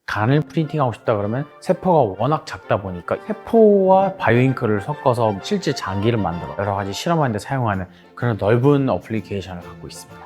간을 프린팅하고 싶다 그러면 세포가 워낙 작다 보니까 세포와 바이오잉크를 섞어서 실제 장기를 만들어 여러 가지 실험하는 데 사용하는 그런 넓은 어플리케이션을 갖고 있습니다.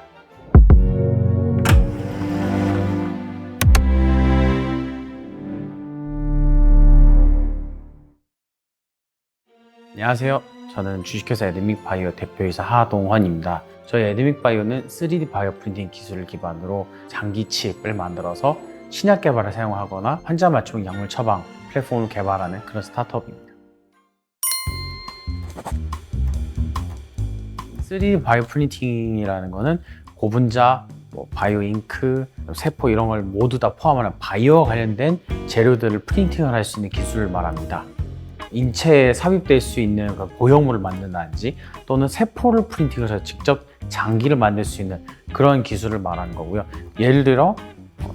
안녕하세요. 저는 주식회사 에드믹바이오 대표이사 하동헌입니다. 저희 에드믹바이오는 3D 바이오 프린팅 기술을 기반으로 장기 칩을 만들어서 신약 개발에 사용하거나 환자 맞춤 약물 처방 플랫폼을 개발하는 그런 스타트업입니다. 3D 바이오 프린팅이라는 거는 고분자, 바이오 잉크, 세포 이런 걸 모두 다 포함하는 바이오와 관련된 재료들을 프린팅을 할 수 있는 기술을 말합니다. 인체에 삽입될 수 있는 고형물을 만든다든지 또는 세포를 프린팅해서 직접 장기를 만들 수 있는 그런 기술을 말하는 거고요. 예를 들어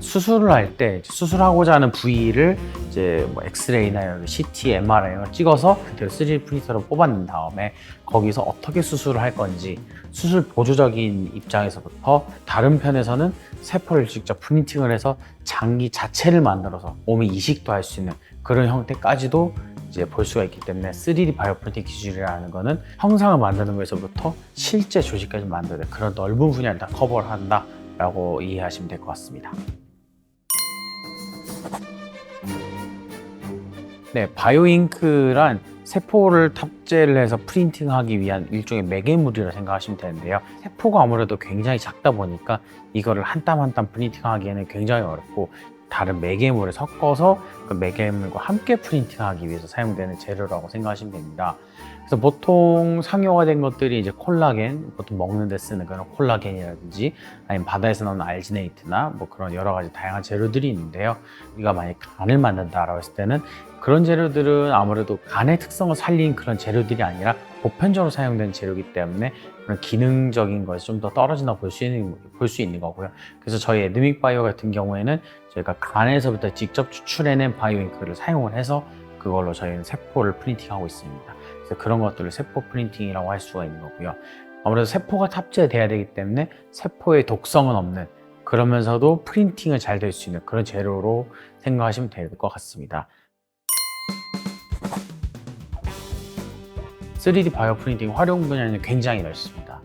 수술을 할 때 수술하고자 하는 부위를 이제 엑스레이나 CT, MRI를 찍어서 그대로 3D 프린터로 뽑아낸 다음에 거기서 어떻게 수술을 할 건지 수술 보조적인 입장에서부터 다른 편에서는 세포를 직접 프린팅을 해서 장기 자체를 만들어서 몸에 이식도 할 수 있는 그런 형태까지도 이제 볼 수가 있기 때문에 3D 바이오 프린팅 기술이라는 거는 형상을 만드는 것에서부터 실제 조직까지 만드는 그런 넓은 분야를 다 커버를 한다라고 이해하시면 될 것 같습니다. 네, 바이오잉크란 세포를 탑재를 해서 프린팅하기 위한 일종의 매개물이라 생각하시면 되는데요. 세포가 아무래도 굉장히 작다 보니까 이거를 한 땀 한 땀 프린팅하기에는 굉장히 어렵고 다른 매개물을 섞어서 그 매개물과 함께 프린팅하기 위해서 사용되는 재료라고 생각하시면 됩니다. 그래서 보통 상용화된 것들이 이제 콜라겐, 보통 먹는 데 쓰는 그런 콜라겐이라든지 아니면 바다에서 나오는 알지네이트나 그런 여러 가지 다양한 재료들이 있는데요. 우리가 만약 간을 만든다라고 했을 때는 그런 재료들은 아무래도 간의 특성을 살린 그런 재료들이 아니라 보편적으로 사용된 재료이기 때문에 그런 기능적인 것이 좀 더 떨어진다 볼 수 있는 거고요. 그래서 저희 에드믹바이오 같은 경우에는 저희가 간에서부터 직접 추출해낸 바이오잉크를 사용을 해서 그걸로 저희는 세포를 프린팅하고 있습니다. 그래서 그런 것들을 세포 프린팅이라고 할 수가 있는 거고요. 아무래도 세포가 탑재돼야 되기 때문에 세포의 독성은 없는 그러면서도 프린팅을 잘 될 수 있는 그런 재료로 생각하시면 될 것 같습니다. 3D 바이오 프린팅 활용 분야는 굉장히 넓습니다.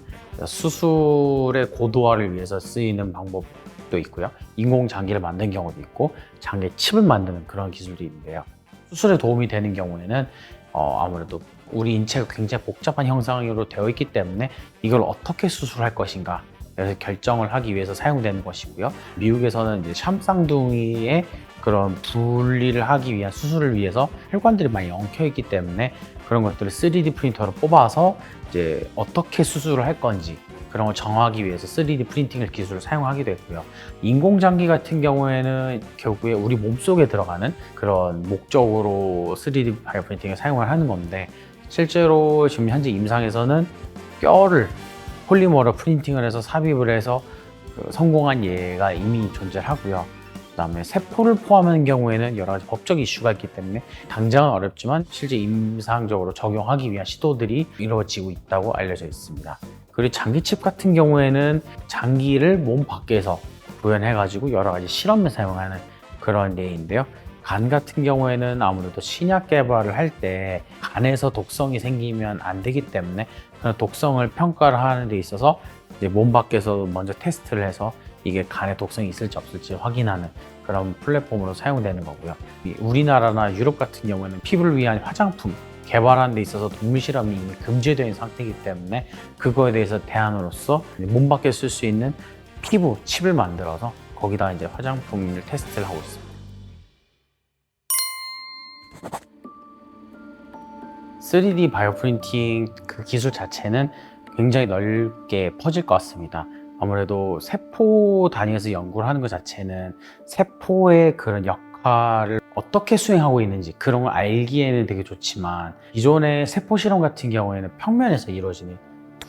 수술의 고도화를 위해서 쓰이는 방법도 있고요. 인공 장기를 만든 경우도 있고 장기 칩을 만드는 그런 기술이 있는데요. 수술에 도움이 되는 경우에는 아무래도 우리 인체가 굉장히 복잡한 형상으로 되어 있기 때문에 이걸 어떻게 수술할 것인가 그래서 결정을 하기 위해서 사용되는 것이고요. 미국에서는 이제 샴쌍둥이의 그런 분리를 하기 위한 수술을 위해서 혈관들이 많이 엉켜 있기 때문에 그런 것들을 3D 프린터로 뽑아서 이제 어떻게 수술을 할 건지 그런 걸 정하기 위해서 3D 프린팅 기술을 사용하기도 했고요. 인공장기 같은 경우에는 결국에 우리 몸속에 들어가는 그런 목적으로 3D 바이오 프린팅을 사용을 하는 건데 실제로 지금 현재 임상에서는 뼈를 폴리머로 프린팅을 해서 삽입을 해서 성공한 예가 이미 존재를 하고요. 그 다음에 세포를 포함하는 경우에는 여러 가지 법적 이슈가 있기 때문에 당장은 어렵지만 실제 임상적으로 적용하기 위한 시도들이 이루어지고 있다고 알려져 있습니다. 그리고 장기칩 같은 경우에는 장기를 몸 밖에서 구현해가지고 여러 가지 실험에 사용하는 그런 예인데요. 간 같은 경우에는 아무래도 신약 개발을 할 때 간에서 독성이 생기면 안 되기 때문에 그런 독성을 평가를 하는 데 있어서 이제 몸 밖에서 먼저 테스트를 해서 이게 간에 독성이 있을지 없을지 확인하는 그런 플랫폼으로 사용되는 거고요. 우리나라나 유럽 같은 경우에는 피부를 위한 화장품 개발하는 데 있어서 동물 실험이 이미 금지되어 있는 상태이기 때문에 그거에 대해서 대안으로서 몸 밖에 쓸 수 있는 피부 칩을 만들어서 거기다 이제 화장품을 테스트를 하고 있습니다. 3D 바이오 프린팅 그 기술 자체는 굉장히 넓게 퍼질 것 같습니다. 아무래도 세포 단위에서 연구를 하는 것 자체는 세포의 그런 역할을 어떻게 수행하고 있는지 그런 걸 알기에는 되게 좋지만 기존의 세포 실험 같은 경우에는 평면에서 이루어지는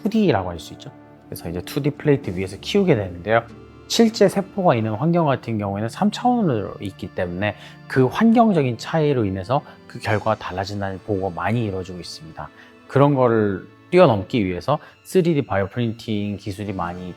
2D라고 할 수 있죠. 그래서 이제 2D 플레이트 위에서 키우게 되는데요. 실제 세포가 있는 환경 같은 경우에는 3차원으로 있기 때문에 그 환경적인 차이로 인해서 그 결과가 달라진다는 보고가 많이 이루어지고 있습니다. 그런 거를 뛰어넘기 위해서 3D 바이오 프린팅 기술이 많이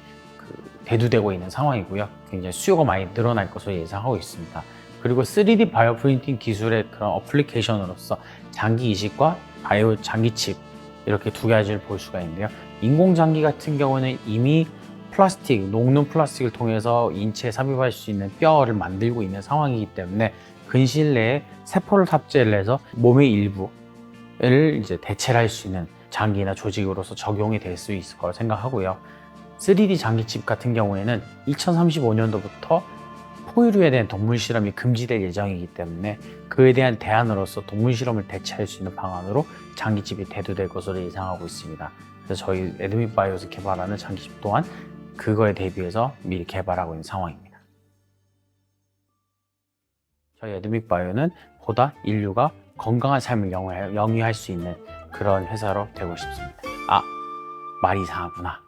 대두되고 있는 상황이고요. 굉장히 수요가 많이 늘어날 것으로 예상하고 있습니다. 그리고 3D 바이오 프린팅 기술의 그런 어플리케이션으로서 장기 이식과 바이오 장기칩 이렇게 두 가지를 볼 수가 있는데요. 인공장기 같은 경우는 이미 플라스틱, 녹는 플라스틱을 통해서 인체에 삽입할 수 있는 뼈를 만들고 있는 상황이기 때문에 근시일 내에 세포를 탑재를 해서 몸의 일부를 이제 대체를 할 수 있는 장기나 조직으로서 적용이 될 수 있을 거라 생각하고요. 3D 장기칩 같은 경우에는 2035년도부터 포유류에 대한 동물 실험이 금지될 예정이기 때문에 그에 대한 대안으로서 동물 실험을 대체할 수 있는 방안으로 장기칩이 대두될 것으로 예상하고 있습니다. 그래서 저희 에드밋 바이오에서 개발하는 장기칩 또한 그거에 대비해서 미리 개발하고 있는 상황입니다. 저희 에드밋 바이오는 보다 인류가 건강한 삶을 영위할 수 있는 그런 회사로 되고 싶습니다. 아, 말이 이상하구나.